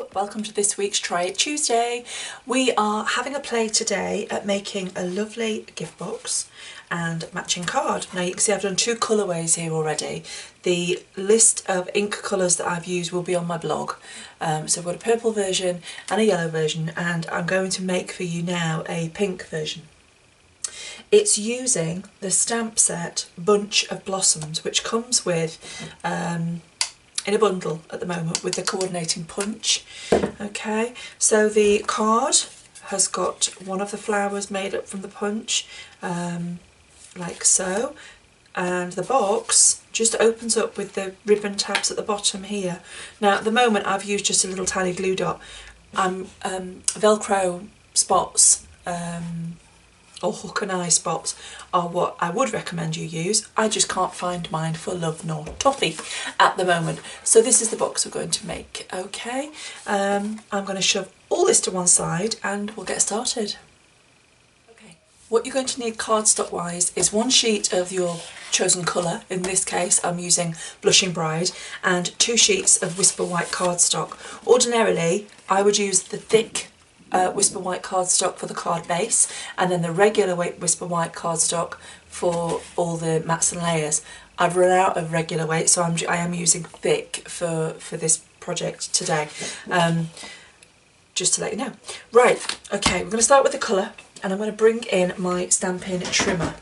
Hello, welcome to this week's Try It Tuesday. We are having a play today at making a lovely gift box and matching card. Now you can see I've done two colourways here already. The list of ink colours that I've used will be on my blog. So I've got a purple version and a yellow version, and I'm going to make for you now a pink version. It's using the stamp set Bunch of Blossoms, which comes with in a bundle at the moment with the coordinating punch. Okay, so the card has got one of the flowers made up from the punch, like so, and the box just opens up with the ribbon tabs at the bottom here. Now at the moment I've used just a little tiny glue dot. Velcro spots or hook and eye spots are what I would recommend you use. I just can't find mine for love nor toffee at the moment. So this is the box we're going to make, okay? I'm going to shove all this to one side and we'll get started. Okay, what you're going to need cardstock wise is one sheet of your chosen colour. In this case I'm using Blushing Bride, and 2 sheets of Whisper White cardstock. Ordinarily I would use the thick Whisper White cardstock for the card base, and then the regular weight Whisper White cardstock for all the mats and layers. I've run out of regular weight, so I am using thick for this project today, just to let you know. Right, okay, we're going to start with the colour, and I'm going to bring in my Stampin' trimmer.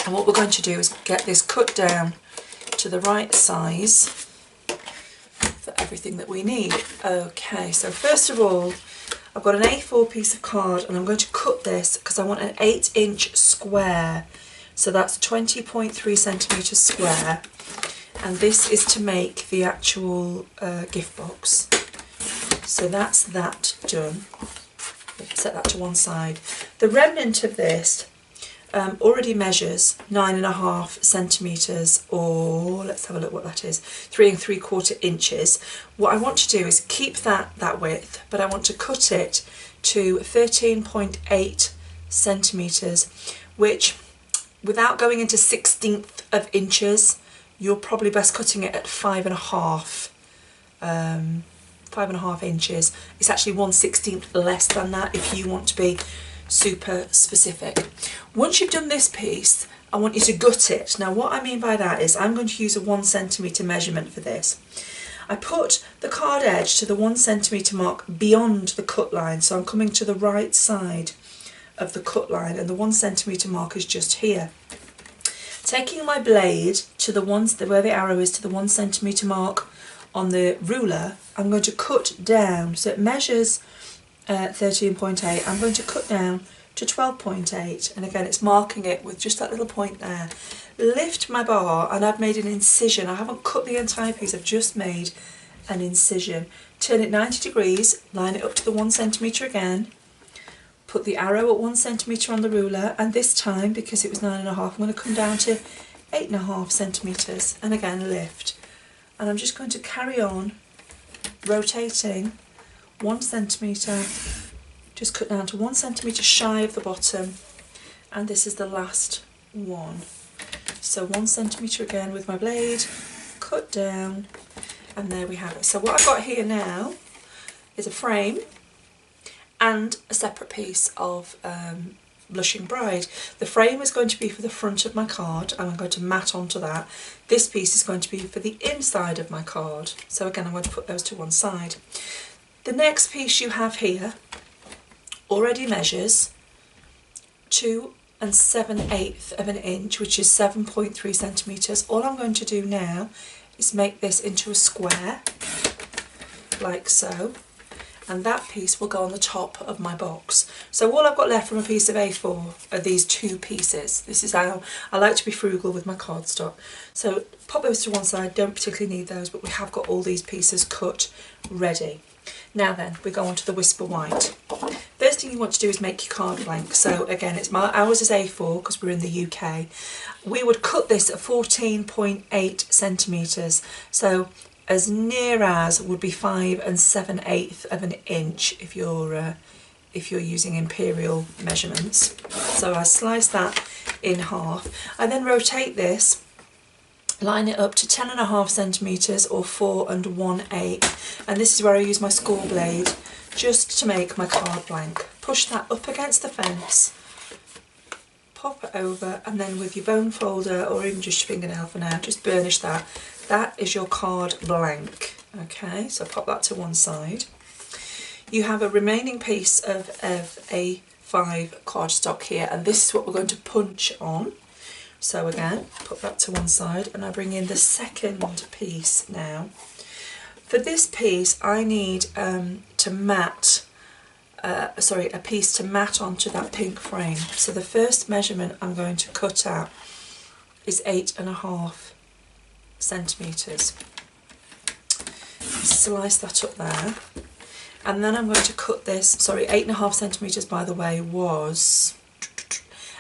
And what we're going to do is get this cut down to the right size for everything that we need. Okay, so first of all, I've got an A4 piece of card and I'm going to cut this because I want an 8-inch square. So that's 20.3 centimetres square. And this is to make the actual gift box. So that's that done. Set that to one side. The remnant of this already measures 9.5 centimetres, or let's have a look what that is, 3 3/4 inches. What I want to do is keep that width, but I want to cut it to 13.8 centimetres, which, without going into 1/16 of inches, you're probably best cutting it at 5.5 inches. It's actually 1/16 less than that if you want to be super specific. Once you've done this piece, I want you to gut it. Now what I mean by that is I'm going to use a 1 centimetre measurement for this. I put the card edge to the 1 centimetre mark beyond the cut line, so I'm coming to the right side of the cut line, and the 1 centimetre mark is just here. Taking my blade to the where the arrow is, to the 1 centimetre mark on the ruler, I'm going to cut down, so it measures 13.8, I'm going to cut down to 12.8, and again it's marking it with just that little point there. Lift my bar, and I've made an incision. I haven't cut the entire piece, I've just made an incision. Turn it 90 degrees, line it up to the 1 centimetre again, put the arrow at 1 centimetre on the ruler, and this time, because it was 9.5, I'm going to come down to 8.5 centimetres, and again lift. And I'm just going to carry on rotating 1 centimetre, just cut down to 1 centimetre shy of the bottom, and this is the last one. So 1 centimetre again with my blade, cut down, and there we have it. So what I've got here now is a frame and a separate piece of Blushing Bride. The frame is going to be for the front of my card, and I'm going to mat onto that. This piece is going to be for the inside of my card. So again, I'm going to put those to one side. The next piece you have here already measures 2 7/8 of an inch, which is 7.3 centimetres. All I'm going to do now is make this into a square, like so, and that piece will go on the top of my box. So all I've got left from a piece of A4 are these 2 pieces. This is how I like to be frugal with my cardstock. So pop those to one side, don't particularly need those, but we have got all these pieces cut ready. Now then, we go on to the Whisper White. First thing you want to do is make your card blank. So again, ours is A4 because we're in the UK. We would cut this at 14.8 centimetres. So as near as would be 5 7/8 of an inch if you're using imperial measurements. So I slice that in half. I then rotate this line it up to 10.5 centimetres or 4 1/8, and this is where I use my score blade just to make my card blank. Push that up against the fence, pop it over, and then with your bone folder or even just your fingernail for now, just burnish that. That is your card blank. Okay, so pop that to one side. You have a remaining piece of A5 cardstock here, and this is what we're going to punch on. So again, put that to one side, and I bring in the second piece now. For this piece, I need a piece to mat onto that pink frame. So the first measurement I'm going to cut out is 8.5 centimetres. Slice that up there, and then I'm going to cut this. Sorry, 8.5 centimetres, by the way, was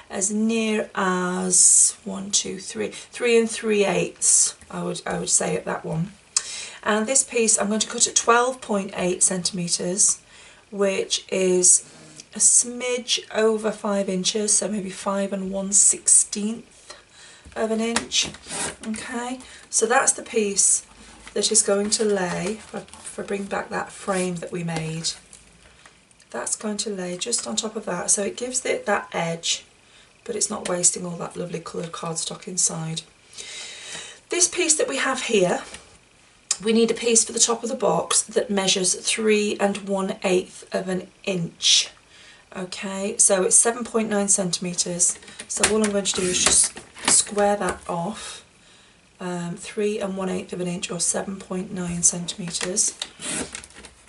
as near as 3 3/8. I would say at that one. And this piece I'm going to cut at 12.8 centimetres, which is a smidge over 5 inches, so maybe 5 1/16 of an inch. Okay, so that's the piece that is going to lay, if I bring back that frame that we made, that's going to lay just on top of that, so it gives it that edge, but it's not wasting all that lovely coloured cardstock inside. This piece that we have here, we need a piece for the top of the box that measures 3 1/8 of an inch. Okay, so it's 7.9 centimetres, so all I'm going to do is just square that off. 3 1/8 of an inch, or 7.9 centimetres.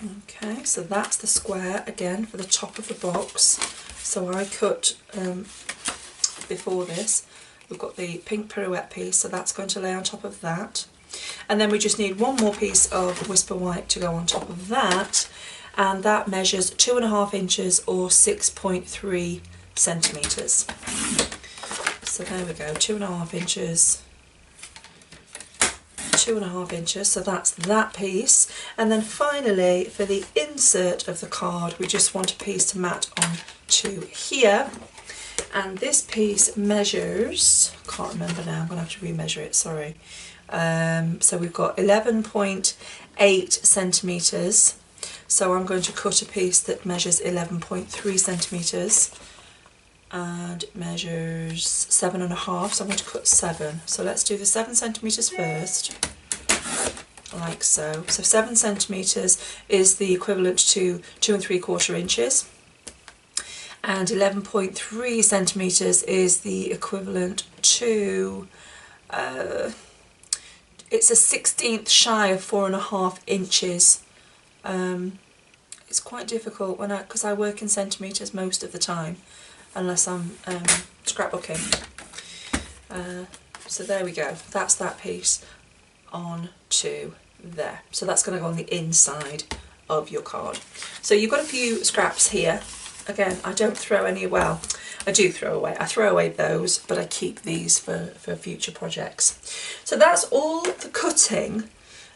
Okay, so that's the square again for the top of the box. So I cut before this, we've got the pink pirouette piece, so that's going to lay on top of that. And then we just need one more piece of Whisper White to go on top of that, and that measures 2.5 inches or 6.3 centimetres. So there we go, 2.5 inches. 2.5 inches, so that's that piece. And then finally, for the insert of the card, we just want a piece to mat on to here, and this piece measures, I can't remember now, I'm going to have to remeasure it, sorry. So we've got 11.8 centimetres, so I'm going to cut a piece that measures 11.3 centimetres, and it measures 7.5, so I'm going to cut 7. So let's do the 7 centimetres first, like so. So 7 centimetres is the equivalent to 2 3/4 inches, and 11.3 centimetres is the equivalent to, it's a 1/16 shy of 4.5 inches. It's quite difficult because I work in centimetres most of the time, unless I'm scrapbooking. So there we go, that's that piece on to there. So that's going to go on the inside of your card. So you've got a few scraps here. Again, I don't throw any, well, I do throw away. I throw away those, but I keep these for future projects. So that's all the cutting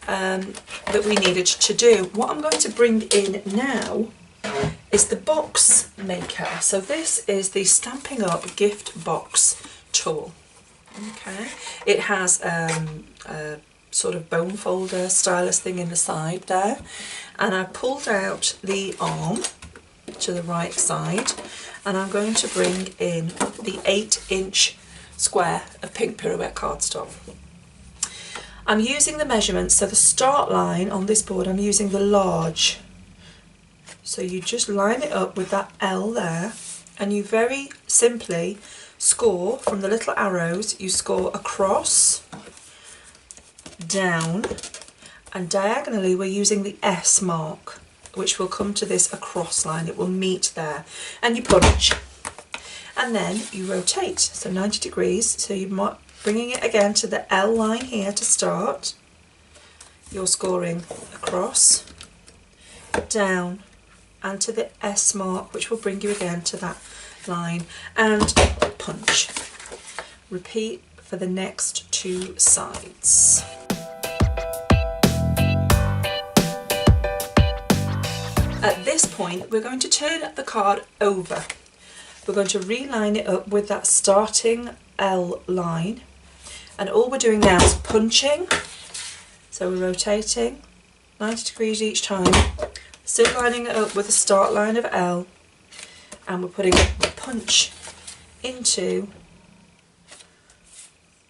that we needed to do. What I'm going to bring in now is the box maker. So this is the Stampin' Up gift box tool. Okay, it has a sort of bone folder stylus thing in the side there, and I pulled out the arm to the right side, and I'm going to bring in the 8-inch square of pink pirouette cardstock. I'm using the measurements, so the start line on this board, I'm using the large. So you just line it up with that L there, and you very simply score from the little arrows. You score across, down, and diagonally we're using the S mark, which will come to this across line. It will meet there, and you punch, and then you rotate, so 90 degrees. So you're bringing it again to the L line here to start. You're scoring across, down, and to the S mark, which will bring you again to that line, and punch. Repeat for the next 2 sides. At this point, we're going to turn the card over. We're going to reline it up with that starting L line, And all we're doing now is punching. So we're rotating 90 degrees each time, still lining it up with a start line of L, and we're putting a punch into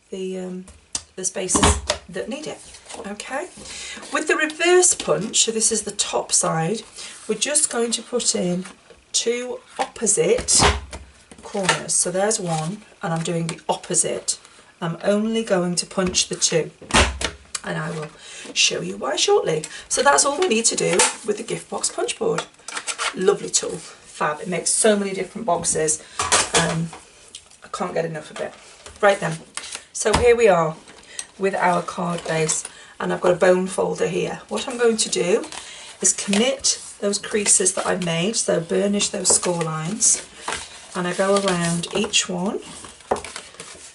the spaces that need it. Okay, with the reverse punch, so this is the top side, we're just going to put in 2 opposite corners. So there's one, and I'm doing the opposite. I'm only going to punch the 2, and I will show you why shortly. So that's all we need to do with the gift box punch board. Lovely tool, fab. It makes so many different boxes. I can't get enough of it. Right then, so here we are with our card base, and I've got a bone folder here. What I'm going to do is commit those creases that I've made, so burnish those score lines, and I go around each one,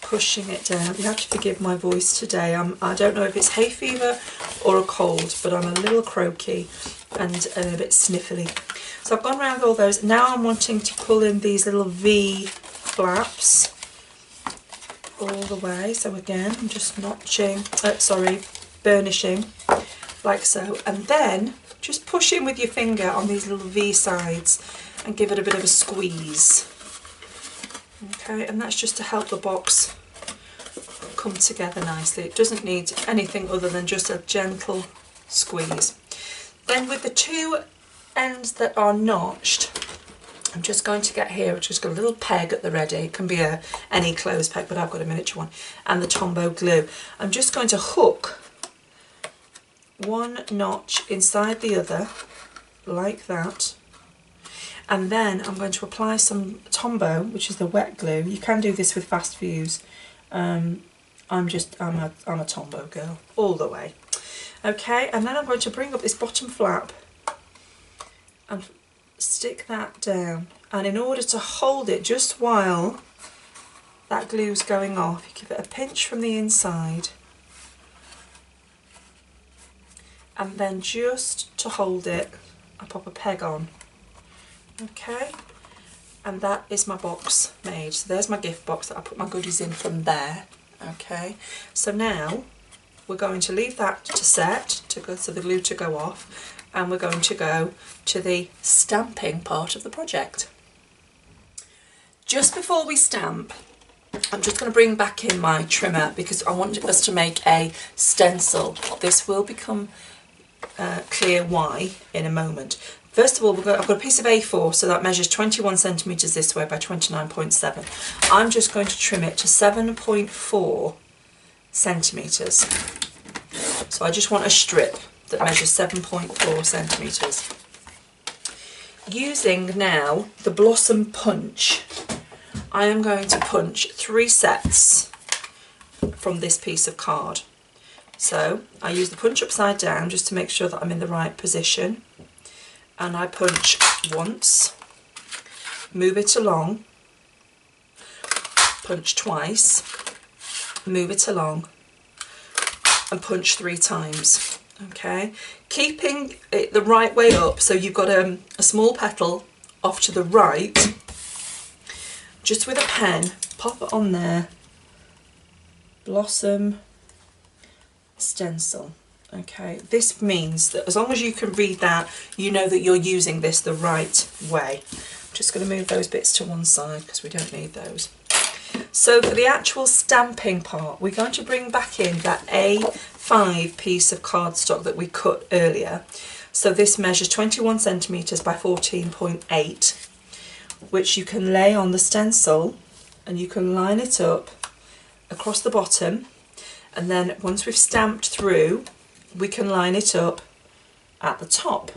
pushing it down. You have to forgive my voice today. I don't know if it's hay fever or a cold, but I'm a little croaky and a bit sniffly. So I've gone around all those. Now I'm wanting to pull in these little V flaps all the way. So again, I'm just notching, burnishing, like so. And then just push in with your finger on these little V sides and give it a bit of a squeeze. Okay, and that's just to help the box come together nicely. It doesn't need anything other than just a gentle squeeze. Then with the 2 ends that are notched, I'm just going to get here, just got a little peg at the ready. It can be any clothes peg, but I've got a miniature one, and the Tombow glue. I'm just going to hook one notch inside the other, like that. And then I'm going to apply some Tombow, which is the wet glue. You can do this with fast fuse. I'm a Tombow girl all the way. Okay, and then I'm going to bring up this bottom flap and stick that down. And in order to hold it just while that glue's going off, you give it a pinch from the inside. And then just to hold it, I pop a peg on. Okay, and that is my box made. So there's my gift box that I put my goodies in from there. Okay, so now we're going to leave that to set, so the glue to go off, and we're going to go to the stamping part of the project. Just before we stamp, I'm just going to bring back in my trimmer because I want us to make a stencil. This will become clear why in a moment. First of all, I've got a piece of A4, so that measures 21 centimetres this way by 29.7. I'm just going to trim it to 7.4 centimetres. So I just want a strip that measures 7.4 centimetres. Using now the Blossom Punch, I am going to punch 3 sets from this piece of card. So I use the punch upside down just to make sure that I'm in the right position. And I punch once, move it along, punch twice, move it along, and punch 3 times. Okay, keeping it the right way up, so you've got a small petal off to the right. Just with a pen, pop it on there. Blossom stencil. Okay, this means that as long as you can read that, you know that you're using this the right way. I'm just going to move those bits to one side because we don't need those. So for the actual stamping part, we're going to bring back in that A5 piece of cardstock that we cut earlier. So this measures 21 centimetres by 14.8, which you can lay on the stencil and you can line it up across the bottom, and then once we've stamped through, we can line it up at the top.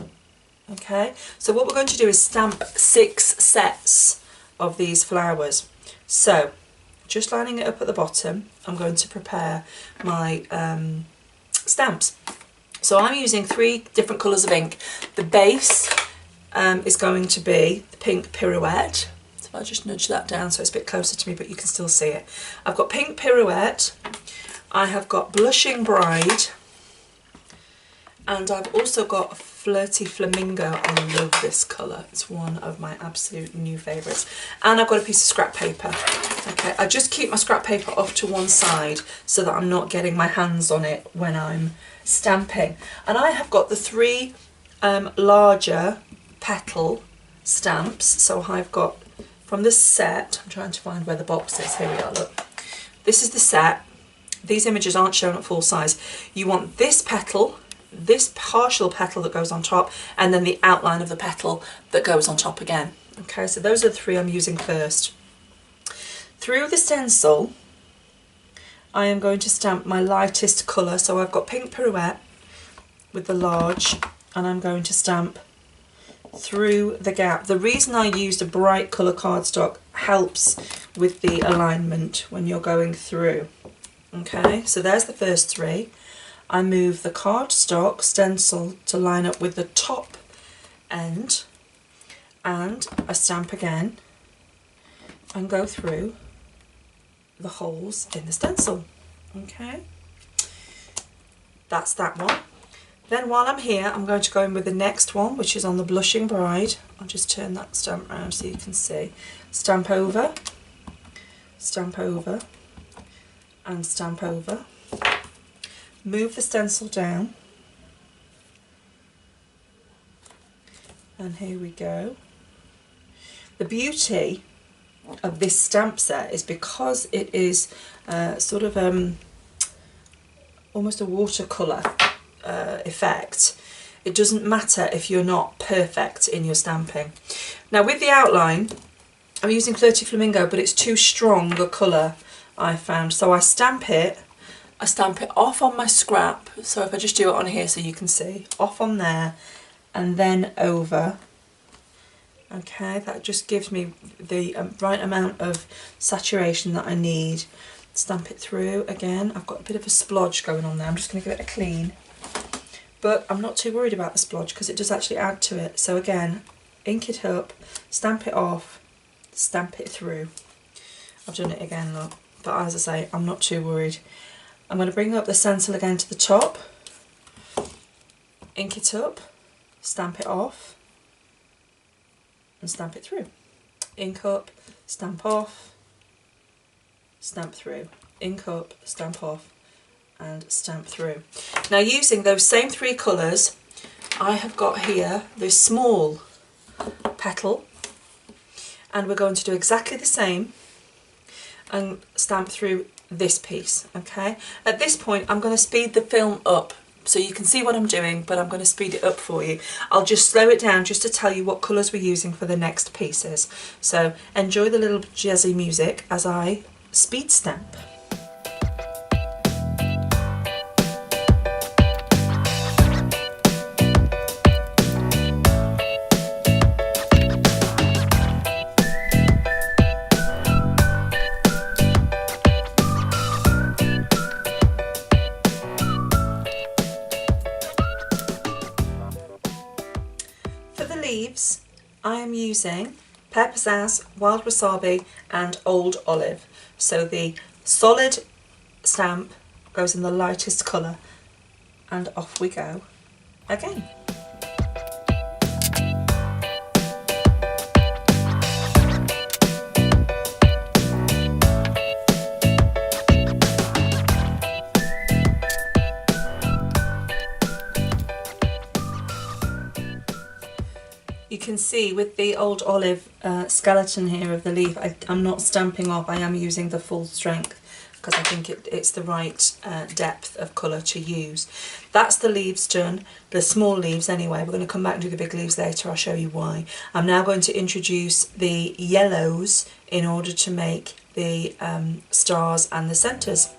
Okay, so what we're going to do is stamp 6 sets of these flowers. So just lining it up at the bottom, I'm going to prepare my stamps. So I'm using 3 different colours of ink. The base is going to be the pink pirouette. So I'll just nudge that down so it's a bit closer to me, but you can still see it. I've got pink pirouette, I have got blushing bride, and I've also got Flirty Flamingo. I love this colour. It's one of my absolute new favourites. And I've got a piece of scrap paper. Okay, I just keep my scrap paper off to one side so that I'm not getting my hands on it when I'm stamping. And I have got the 3 larger petal stamps. So I've got from this set, I'm trying to find where the box is. Here we are, look. This is the set. These images aren't shown at full size. You want this petal, this partial petal that goes on top, and then the outline of the petal that goes on top again. Okay, so those are the 3 I'm using first. Through the stencil, I am going to stamp my lightest colour. So I've got Pink Pirouette with the large, and I'm going to stamp through the gap. The reason I used a bright colour cardstock helps with the alignment when you're going through. Okay, so there's the first 3. I move the cardstock stencil to line up with the top end, and I stamp again and go through the holes in the stencil. Okay, that's that one. Then while I'm here, I'm going to go in with the next one, which is on the Blushing Bride. I'll just turn that stamp around so you can see. Stamp over, and stamp over. Move the stencil down, and here we go. The beauty of this stamp set is because it is sort of almost a watercolour effect. It doesn't matter if you're not perfect in your stamping. Now with the outline, I'm using Flirty Flamingo, but it's too strong a colour, I found. So I stamp it off on my scrap. So if I just do it on here so you can see, off on there and then over. Okay, that just gives me the right amount of saturation that I need. Stamp it through again. I've got a bit of a splodge going on there. I'm just going to give it a clean. But I'm not too worried about the splodge because it does actually add to it. So again, ink it up, stamp it off, stamp it through. I've done it again, look. But as I say, I'm not too worried. I'm going to bring up the stencil again to the top, ink it up, stamp it off, and stamp it through. Ink up, stamp off, stamp through. Ink up, stamp off, and stamp through. Now using those same 3 colours, I have got here this small petal, and we're going to do exactly the same and stamp through this piece. Okay, at this point I'm going to speed the film up so you can see what I'm doing, but I'm going to speed it up for you. I'll just slow it down just to tell you what colours we're using for the next pieces. So enjoy the little jazzy music as I speed stamp. Leaves, I am using Pear Pizzazz, Wild Wasabi and Old Olive. So the solid stamp goes in the lightest colour, and off we go again. You can see with the Old Olive skeleton here of the leaf, I'm not stamping off, I am using the full strength because I think it's the right depth of colour to use. That's the leaves done, the small leaves anyway. We're going to come back and do the big leaves later, I'll show you why. I'm now going to introduce the yellows in order to make the stars and the centres.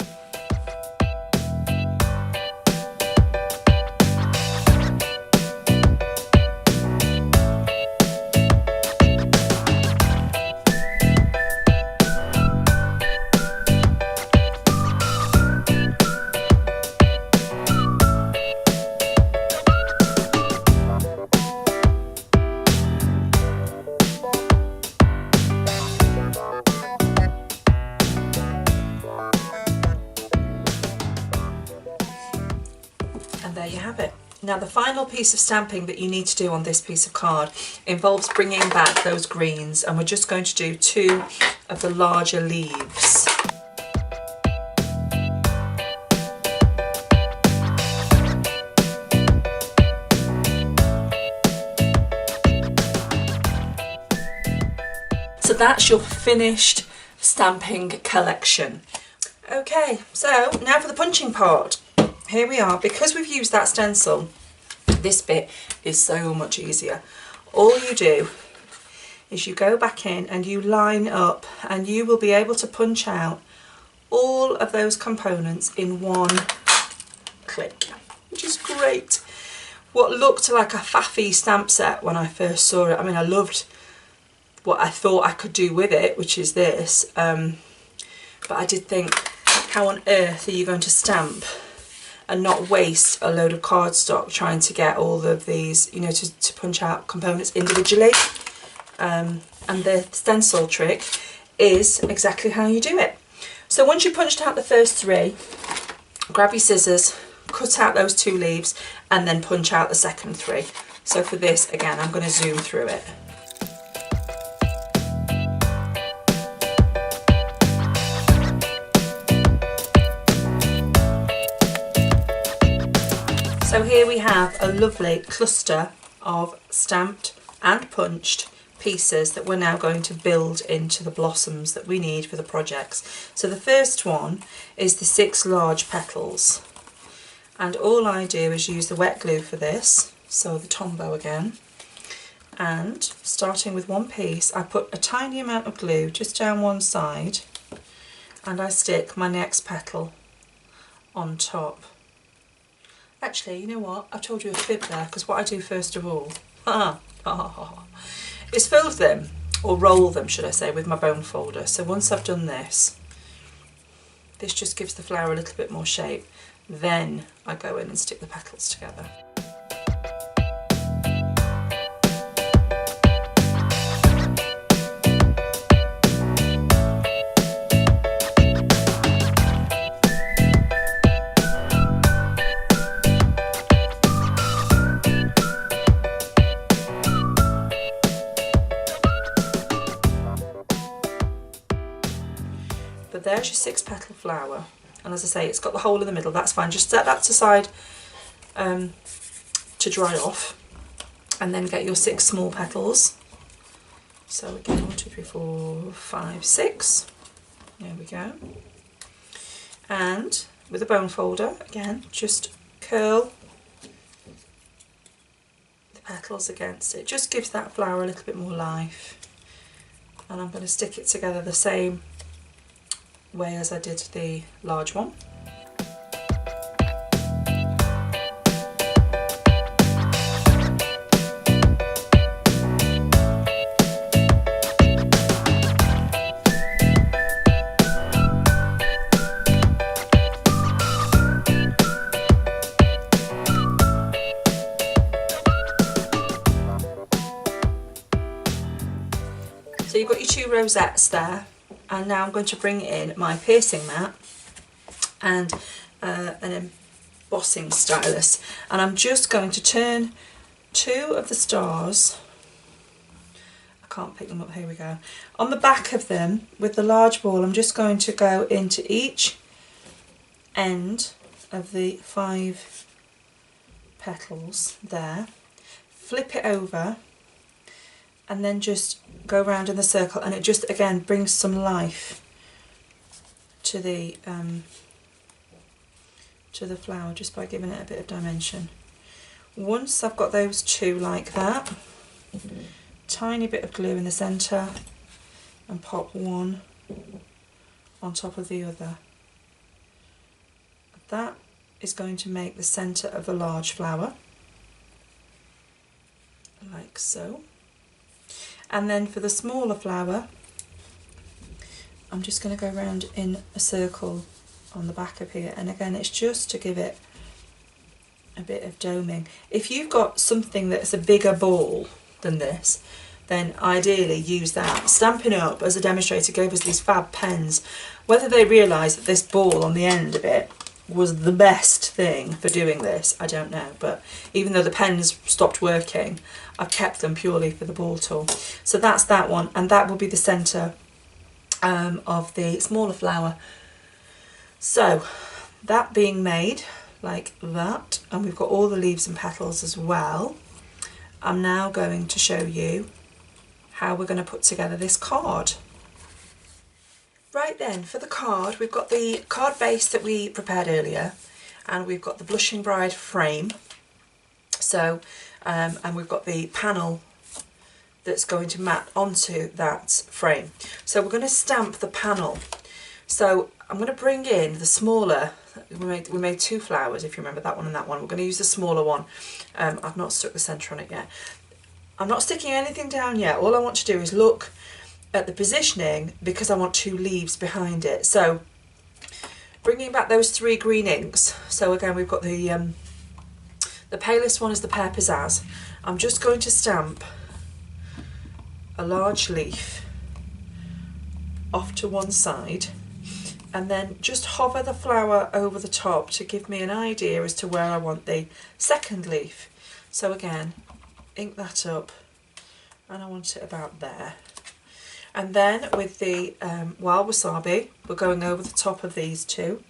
Now the final piece of stamping that you need to do on this piece of card involves bringing back those greens, and we're just going to do 2 of the larger leaves. So that's your finished stamping collection. Okay, so now for the punching part. Here we are. Because we've used that stencil, this bit is so much easier. All you do is you go back in and you line up, and you will be able to punch out all of those components in one click, which is great. What looked like a faffy stamp set when I first saw it, I mean, I loved what I thought I could do with it, which is this, but I did think, how on earth are you going to stamp and not waste a load of cardstock trying to get all of these, you know, to punch out components individually? And the stencil trick is exactly how you do it. So once you punched out the first 3, grab your scissors, cut out those 2 leaves, and then punch out the second 3. So for this, again, I'm going to zoom through it. So here we have a lovely cluster of stamped and punched pieces that we're now going to build into the blossoms that we need for the projects. So the first one is the 6 large petals, and all I do is use the wet glue for this, so the Tombow again, and starting with one piece I put a tiny amount of glue just down one side, and I stick my next petal on top. Actually, you know what? I've told you a fib there, because what I do first of all is fold them, or roll them should I say, with my bone folder. So once I've done this, this just gives the flower a little bit more shape. Then I go in and stick the petals together. But there's your 6 petal flower, and as I say, it's got the hole in the middle. That's fine, just set that aside to dry off, and then get your 6 small petals. So again, 1, 2, 3, 4, 5, 6, there we go. And with a bone folder, again, just curl the petals against it. Just gives that flower a little bit more life. And I'm going to stick it together the same way as I did the large one. So you've got your 2 rosettes there. And now I'm going to bring in my piercing mat and an embossing stylus, and I'm just going to turn 2 of the stars, I can't pick them up, here we go, on the back of them with the large ball. I'm just going to go into each end of the 5 petals there, flip it over, and then just go around in the circle, and it just again brings some life to the flower just by giving it a bit of dimension. Once I've got those 2 like that, tiny bit of glue in the centre and pop one on top of the other. That is going to make the centre of the large flower, like so. And then for the smaller flower, I'm just going to go around in a circle on the back of here, and again it's just to give it a bit of doming. If you've got something that's a bigger ball than this, then ideally use that. Stampin' Up, as a demonstrator, gave us these fab pens. Whether they realise that this ball on the end of it was the best thing for doing this, I don't know, but even though the pens stopped working, I've kept them purely for the ball tool. So that's that one, and that will be the centre of the smaller flower. So that being made like that, and we've got all the leaves and petals as well, I'm now going to show you how we're going to put together this card. Right then, for the card, we've got the card base that we prepared earlier, and we've got the Blushing Bride frame. So, and we've got the panel that's going to mat onto that frame. So we're going to stamp the panel. So I'm going to bring in the smaller, we made two flowers, if you remember, that one and that one. We're going to use the smaller one. I've not stuck the centre on it yet. I'm not sticking anything down yet. All I want to do is look at the positioning, because I want two leaves behind it. So bringing back those three green inks. So again, we've got the palest one is the Pear Pizzazz. I'm just going to stamp a large leaf off to one side, and then just hover the flower over the top to give me an idea as to where I want the second leaf. So again, ink that up, and I want it about there. And then with the Wild Wasabi, we're going over the top of these two.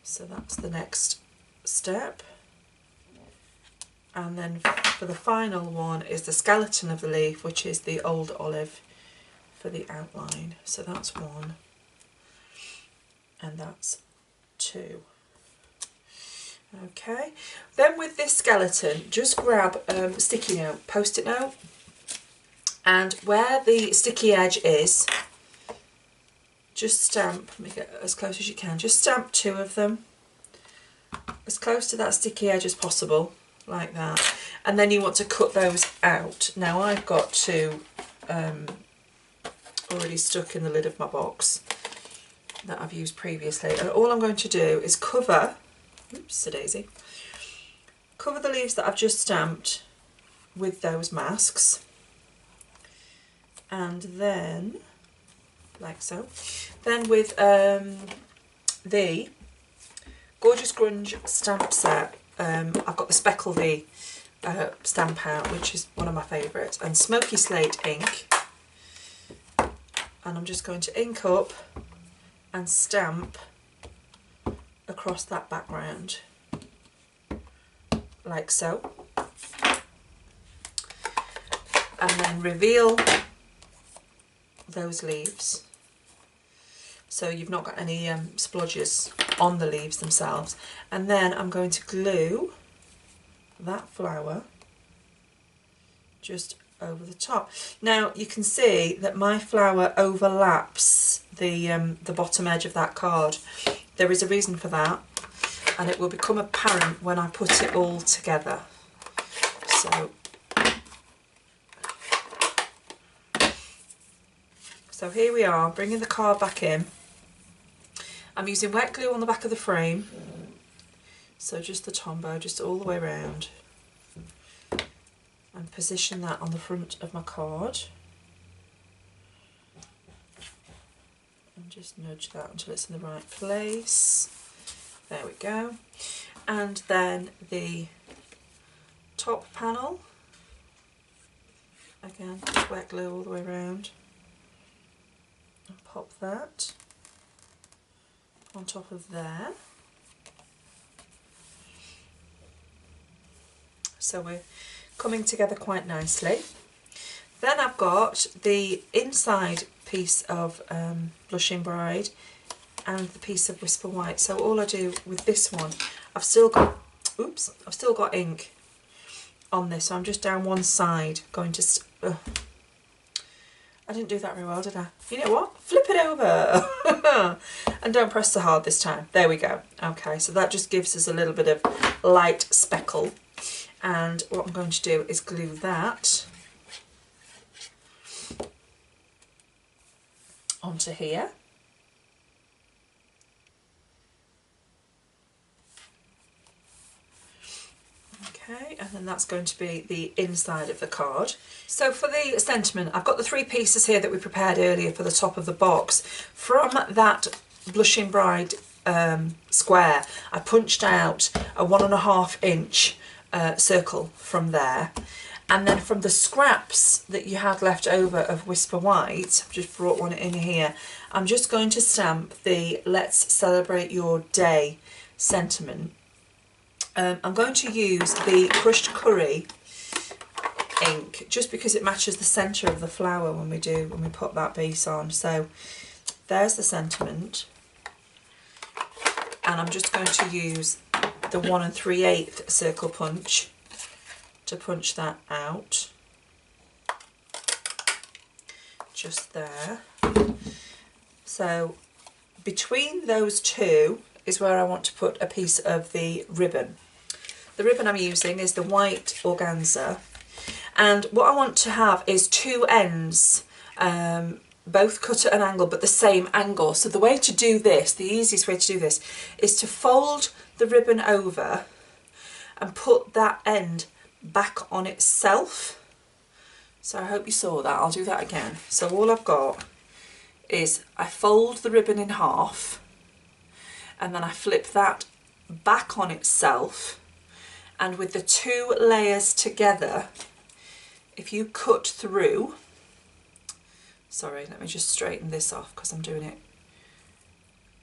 So that's the next step. And then for the final one is the skeleton of the leaf, which is the old olive for the outline. So that's one, and that's two. Okay, then with this skeleton, just grab a sticky note, post-it note, and where the sticky edge is, just stamp, make it as close as you can, just stamp two of them as close to that sticky edge as possible, like that. And then you want to cut those out. Now I've got two already stuck in the lid of my box that I've used previously, and all I'm going to do is cover, oops, a daisy, cover the leaves that I've just stamped with those masks, and then like so. Then with the Gorgeous Grunge stamp set, I've got the Speckledy stamp out, which is one of my favourites, and Smoky Slate ink, and I'm just going to ink up and stamp across that background like so, and then reveal those leaves so you've not got any splodges on the leaves themselves. And then I'm going to glue that flower just over the top. Now you can see that my flower overlaps the bottom edge of that card. There is a reason for that, and it will become apparent when I put it all together. So here we are, bringing the card back in. I'm using wet glue on the back of the frame, so just the tombow, just all the way around, and position that on the front of my card, and just nudge that until it's in the right place. There we go. And then the top panel, again, just wet glue all the way around, and pop that on top of there. So we're coming together quite nicely. Then I've got the inside piece of Blushing Bride and the piece of Whisper White. So all I do with this one, I've still got ink on this, so I'm just down one side going to I didn't do that very well, did I? You know what? Flip it over and don't press so hard this time. There we go. Okay, so that just gives us a little bit of light speckle, and what I'm going to do is glue that onto here. Okay, and then that's going to be the inside of the card. So for the sentiment, I've got the three pieces here that we prepared earlier for the top of the box from that Blushing Bride square, I punched out a 1.5 inch circle from there, and then from the scraps that you had left over of Whisper White, I've just brought one in here, I'm just going to stamp the Let's Celebrate Your Day sentiment. I'm going to use the crushed curry ink just because it matches the centre of the flower when we put that base on. So there's the sentiment, and I'm just going to use the 1 3/8 circle punch to punch that out just there. So between those two is where I want to put a piece of the ribbon. The ribbon I'm using is the white organza, and what I want to have is two ends, both cut at an angle but the same angle. So the way to do this, the easiest way to do this, is to fold the ribbon over and put that end back on itself. So I hope you saw that. I'll do that again. So all I've got is I fold the ribbon in half, and then I flip that back on itself, and with the two layers together, if you cut through, sorry, let me just straighten this off because I'm doing it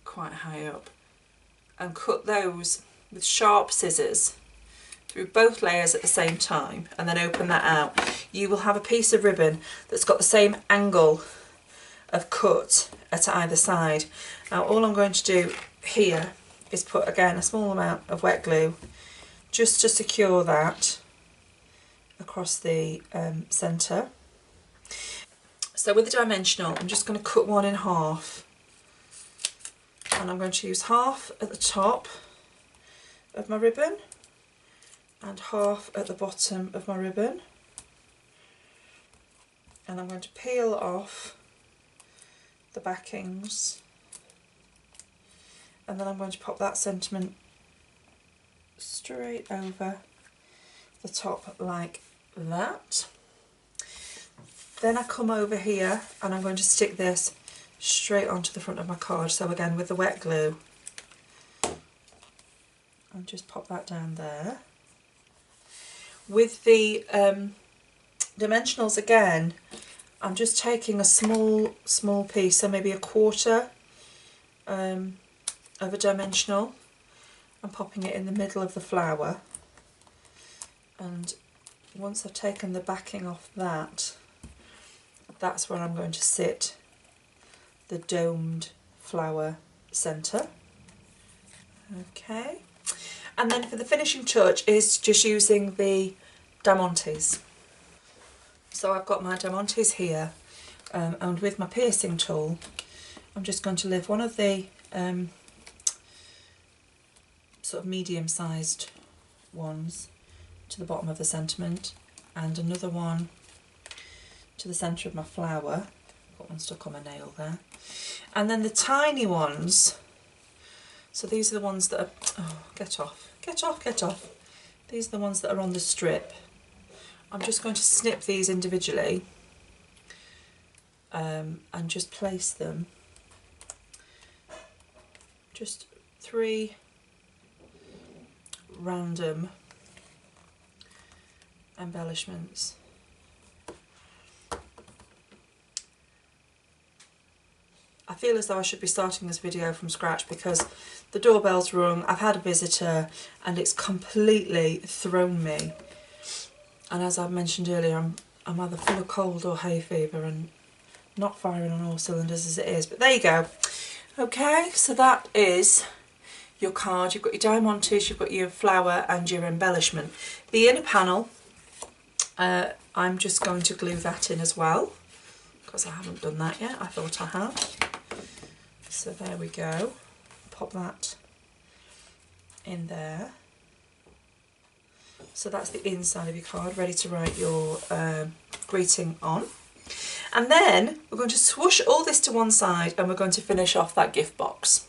quite high up, and cut those with sharp scissors through both layers at the same time, and then open that out, you will have a piece of ribbon that's got the same angle of cut at either side. Now all I'm going to do here is put again a small amount of wet glue just to secure that across the centre. So with the dimensional, I'm just going to cut one in half, and I'm going to use half at the top of my ribbon and half at the bottom of my ribbon, and I'm going to peel off the backings, and then I'm going to pop that sentiment straight over the top like that. Then I come over here and I'm going to stick this straight onto the front of my card. So again with the wet glue, and just pop that down there. With the dimensionals again, I'm just taking a small piece, so maybe a quarter of a dimensional, and popping it in the middle of the flower. And once I've taken the backing off that, that's where I'm going to sit the domed flower centre. Okay, and then for the finishing touch is just using the diamantes. So I've got my diamantes here, and with my piercing tool I'm just going to lift one of the sort of medium-sized ones to the bottom of the sentiment, and another one to the centre of my flower. Got one stuck on my nail there. And then the tiny ones, so these are the ones that are, oh, get off. These are the ones that are on the strip. I'm just going to snip these individually and just place them, just 3 random embellishments. I feel as though I should be starting this video from scratch because the doorbell's rung, I've had a visitor, and it's completely thrown me. And as I mentioned earlier, I'm either full of cold or hay fever and not firing on all cylinders as it is. But there you go. Okay, so that is your card. You've got your diamantes, you've got your flower and your embellishment. The inner panel, I'm just going to glue that in as well because I haven't done that yet. I thought I had. So there we go. Pop that in there. So that's the inside of your card, ready to write your greeting on. And then we're going to swoosh all this to one side and we're going to finish off that gift box.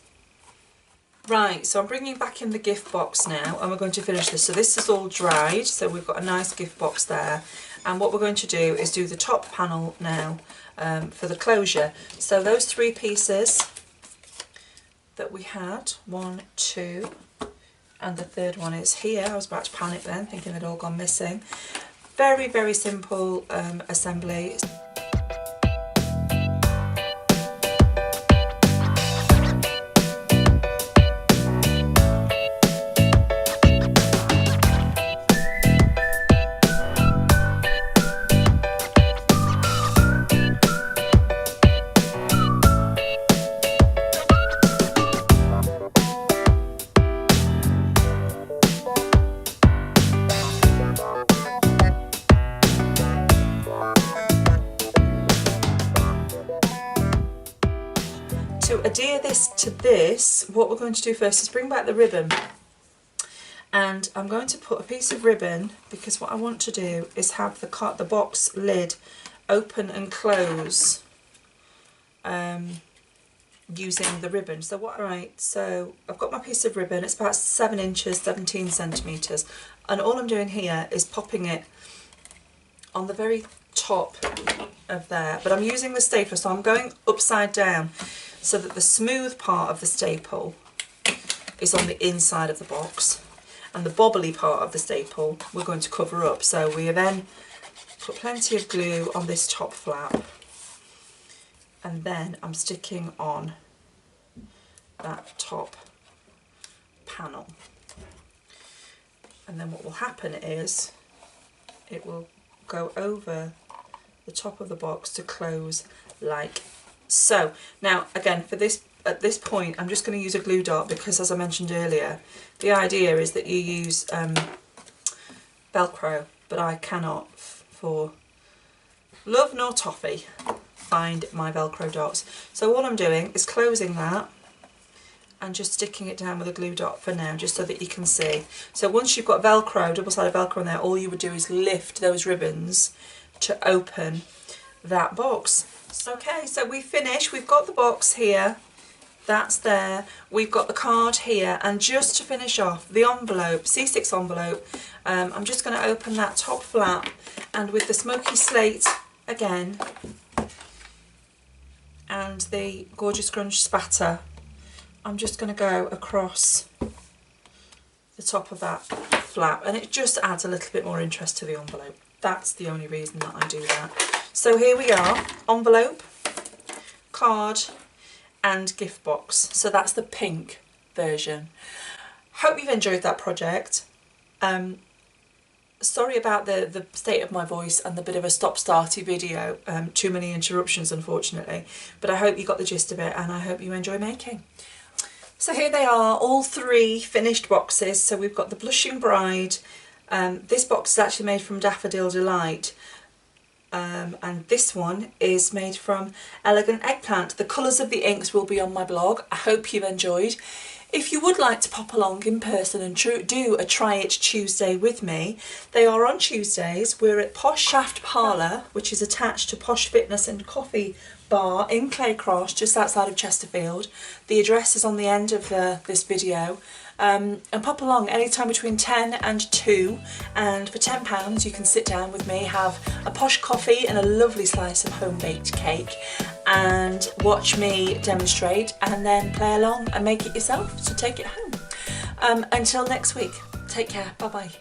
Right, so I'm bringing back in the gift box now and we're going to finish this. So this is all dried, so we've got a nice gift box there. And what we're going to do is do the top panel now for the closure. So those 3 pieces that we had. 1, 2, and the third one is here. I was about to panic then, thinking they'd all gone missing. Very, very simple assembly. To adhere this to this, what we're going to do first is bring back the ribbon, and I'm going to put a piece of ribbon, because what I want to do is have the box lid open and close using the ribbon. So so I've got my piece of ribbon. It's about 7 inches, 17 centimetres, and all I'm doing here is popping it on the very top of there, but I'm using the stapler, so I'm going upside down so that the smooth part of the staple is on the inside of the box, and the bobbly part of the staple we're going to cover up. So we then put plenty of glue on this top flap, and then I'm sticking on that top panel, and then what will happen is it will go over the top of the box to close like so. Now again, for this, at this point I'm just going to use a glue dot, because as I mentioned earlier, the idea is that you use Velcro, but I cannot for love nor toffee find my Velcro dots. So all I'm doing is closing that and just sticking it down with a glue dot for now, just so that you can see. So once you've got Velcro, double-sided Velcro in there, all you would do is lift those ribbons to open that box. Okay, so we finished. We've got the box here, that's there. We've got the card here, and just to finish off, the envelope, C6 envelope, I'm just going to open that top flap, and with the smoky slate again and the Gorgeous Grunge spatter, I'm just going to go across the top of that flap, and it just adds a little bit more interest to the envelope. That's the only reason that I do that. So here we are, envelope, card and gift box. So that's the pink version. Hope you've enjoyed that project. Sorry about the state of my voice and the bit of a stop-starty video, too many interruptions unfortunately, but I hope you got the gist of it, and I hope you enjoy making. So here they are, all 3 finished boxes. So we've got the Blushing Bride. This box is actually made from Daffodil Delight, and this one is made from Elegant Eggplant. The colours of the inks will be on my blog. I hope you've enjoyed. If you would like to pop along in person and do a Try It Tuesday with me, they are on Tuesdays. We're at Posh Shaft Parlour, which is attached to Posh Fitness and Coffee Bar in Claycross, just outside of Chesterfield. The address is on the end of this video. And pop along anytime between 10 and 2, and for £10 you can sit down with me, have a posh coffee and a lovely slice of home-baked cake, and watch me demonstrate, and then play along and make it yourself, so take it home. Until next week, take care, bye bye.